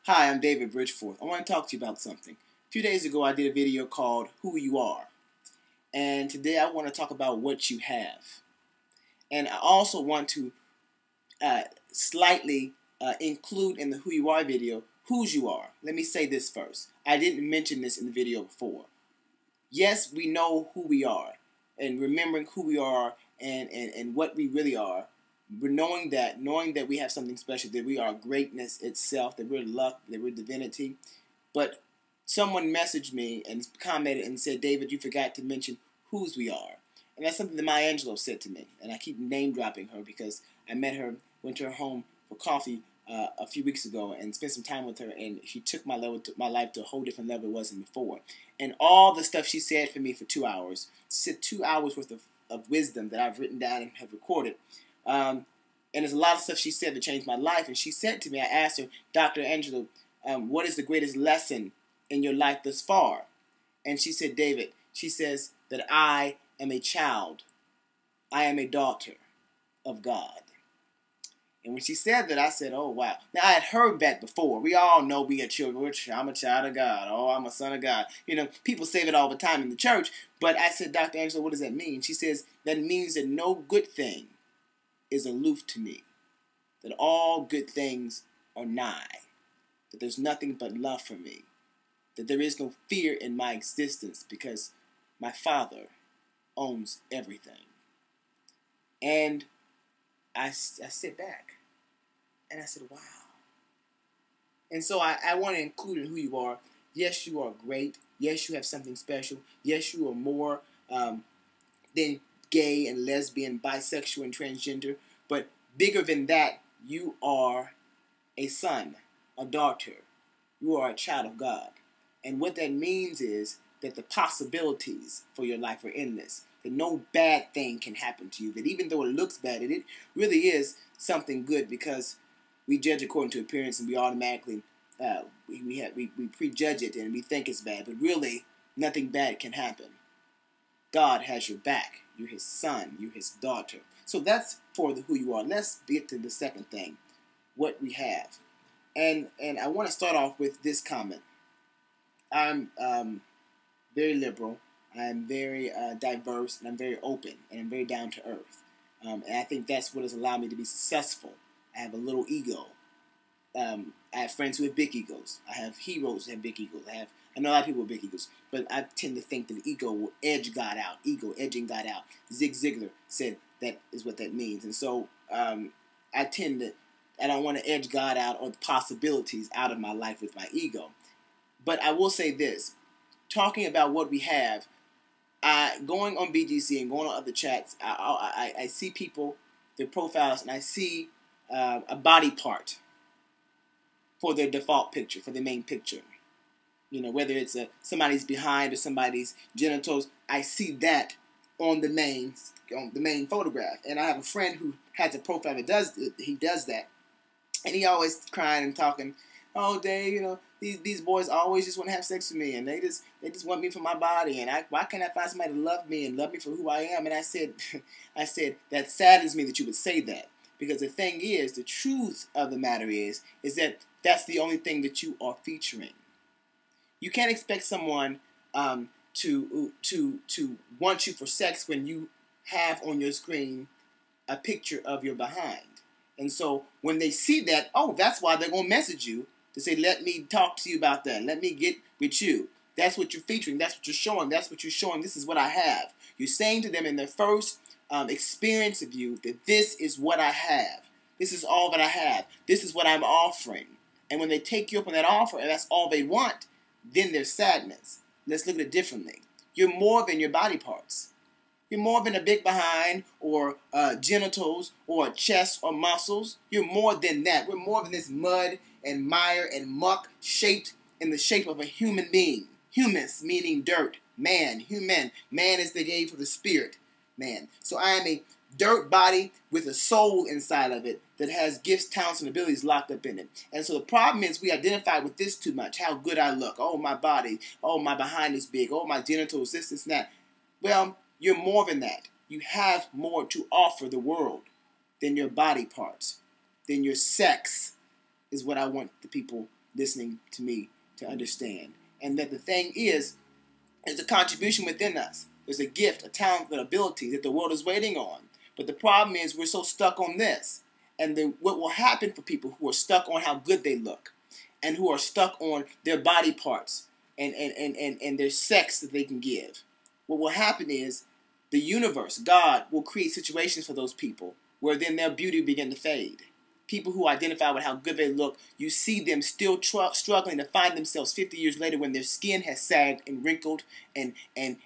Hi, I'm David Bridgeforth. I want to talk to you about something. A few days ago, I did a video called Who You Are. And today I want to talk about what you have. And I also want to slightly include in the Who You Are video whose you are. Let me say this first. I didn't mention this in the video before. Yes, we know who we are. And remembering who we are and what we really are. But knowing that we have something special, that we are greatness itself, that we're luck, that we're divinity. But someone messaged me and commented and said, David, you forgot to mention whose we are. And that's something that Maya Angelou said to me. And I keep name dropping her because I met her, went to her home for coffee a few weeks ago and spent some time with her. And she took my life to a whole different level it wasn't before. And all the stuff she said for me for 2 hours, she said 2 hours worth of wisdom that I've written down and have recorded. And there's a lot of stuff she said that changed my life. And she said to me, I asked her, Dr. Angelou, what is the greatest lesson in your life thus far? And she said, David, she says that I am a child. I am a daughter of God. And when she said that, I said, oh, wow. Now, I had heard that before. We all know we are children. I'm a child of God. Oh, I'm a son of God. You know, people say it all the time in the church. But I said, Dr. Angelou, what does that mean? She says, that means that no good thing is aloof to me. That all good things are nigh. That there's nothing but love for me. That there is no fear in my existence because my Father owns everything. And I sit back and I said, wow. And so I want to include in who you are. Yes, you are great. Yes, you have something special. Yes, you are more than gay and lesbian, bisexual and transgender. But bigger than that, you are a son, a daughter. You are a child of God. And what that means is that the possibilities for your life are endless. That no bad thing can happen to you. That even though it looks bad, it really is something good because we judge according to appearance and we automatically, we prejudge it and we think it's bad. But really, nothing bad can happen. God has your back. You're His son. You're His daughter. So that's for the who you are. Let's get to the second thing, what we have. And I want to start off with this comment. I'm very liberal. I'm very diverse, and I'm very open, and I'm very down to earth. And I think that's what has allowed me to be successful. I have a little ego. I have friends who have big egos. I have heroes who have big egos. I know a lot of people with big egos, but I tend to think that the ego will edge God out. Ego, edging God out. Zig Ziglar said that is what that means. And so I don't want to edge God out or the possibilities out of my life with my ego. But I will say this, talking about what we have, going on BGC and going on other chats, I see people, their profiles, and I see a body part for their default picture, for their main picture. You know, whether it's somebody's behind or somebody's genitals, I see that on the main photograph. And I have a friend who has a profile that does that, and he always crying and talking, oh, Dave, you know, these boys always just want to have sex with me, and they just want me for my body, and why can't I find somebody to love me and love me for who I am? And I said, that saddens me that you would say that, because the thing is, the truth of the matter is that that's the only thing that you are featuring. You can't expect someone to want you for sex when you have on your screen a picture of your behind. And so when they see that, oh, that's why they're going to message you to say, let me talk to you about that. Let me get with you. That's what you're featuring. That's what you're showing. That's what you're showing. This is what I have. You're saying to them in their first experience of you that this is what I have. This is all that I have. This is what I'm offering. And when they take you up on that offer and that's all they want, then there's sadness. Let's look at it differently. You're more than your body parts. You're more than a big behind or genitals or a chest or muscles. You're more than that. We're more than this mud and mire and muck shaped in the shape of a human being. Humus meaning dirt. Man, human. Man is the name for the spirit. Man. So I am a dirt body with a soul inside of it that has gifts, talents, and abilities locked up in it. And so the problem is we identify with this too much. How good I look. Oh, my body. Oh, my behind is big. Oh, my genitals, this, and that. Well, you're more than that. You have more to offer the world than your body parts, than your sex, is what I want the people listening to me to understand. And that the thing is, there's a contribution within us. There's a gift, a talent, an ability that the world is waiting on. But the problem is we're so stuck on this. And then what will happen for people who are stuck on how good they look and who are stuck on their body parts and their sex that they can give, what will happen is the universe, God, will create situations for those people where then their beauty begin to fade. People who identify with how good they look, you see them still struggling to find themselves 50 years later when their skin has sagged and wrinkled and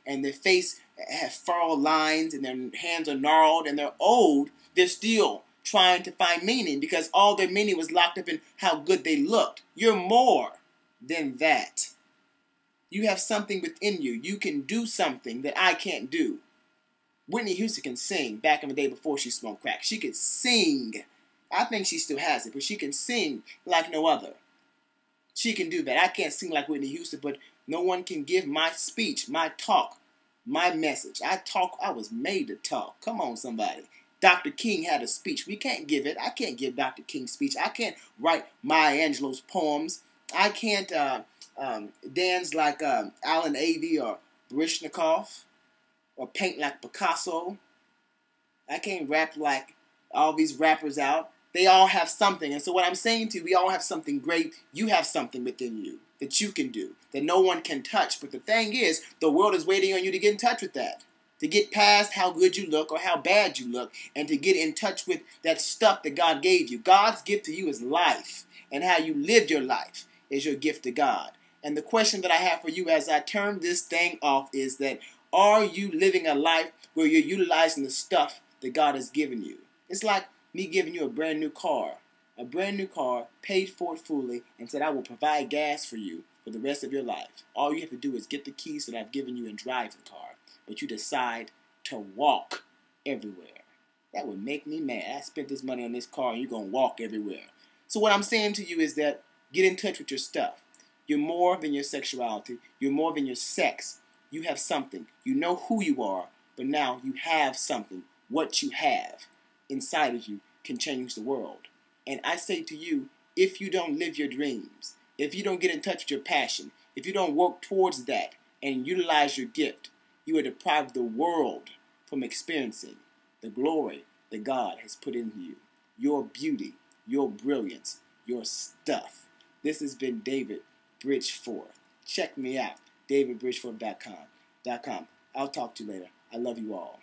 their face has furrowed lines and their hands are gnarled and they're old. They're still trying to find meaning because all their meaning was locked up in how good they looked. You're more than that. You have something within you. You can do something that I can't do. Whitney Houston can sing back in the day before she smoked crack. She could sing. I think she still has it, but she can sing like no other. She can do that. I can't sing like Whitney Houston, but no one can give my speech, my talk, my message. I was made to talk. Come on, somebody. Dr. King had a speech. We can't give it. I can't give Dr. King's speech. I can't write Maya Angelou's poems. I can't dance like Alan Avey or Baryshnikov or paint like Picasso. I can't rap like all these rappers out. They all have something. And so what I'm saying to you, we all have something great. You have something within you that you can do, that no one can touch. But the thing is, the world is waiting on you to get in touch with that. To get past how good you look or how bad you look, and to get in touch with that stuff that God gave you. God's gift to you is life, and how you live your life is your gift to God. And the question that I have for you as I turn this thing off is that, are you living a life where you're utilizing the stuff that God has given you? It's like me giving you a brand new car. A brand new car, paid for it fully, and said I will provide gas for you for the rest of your life. All you have to do is get the keys that I've given you and drive the car. But you decide to walk everywhere. That would make me mad. I spent this money on this car and you're going to walk everywhere. So what I'm saying to you is that get in touch with your stuff. You're more than your sexuality. You're more than your sex. You have something. You know who you are, but now you have something. What you have inside of you can change the world. And I say to you, if you don't live your dreams, if you don't get in touch with your passion, if you don't work towards that and utilize your gift, you are deprived the world from experiencing the glory that God has put in you. Your beauty, your brilliance, your stuff. This has been David Bridgeforth. Check me out, davidbridgeforth.com. I'll talk to you later. I love you all.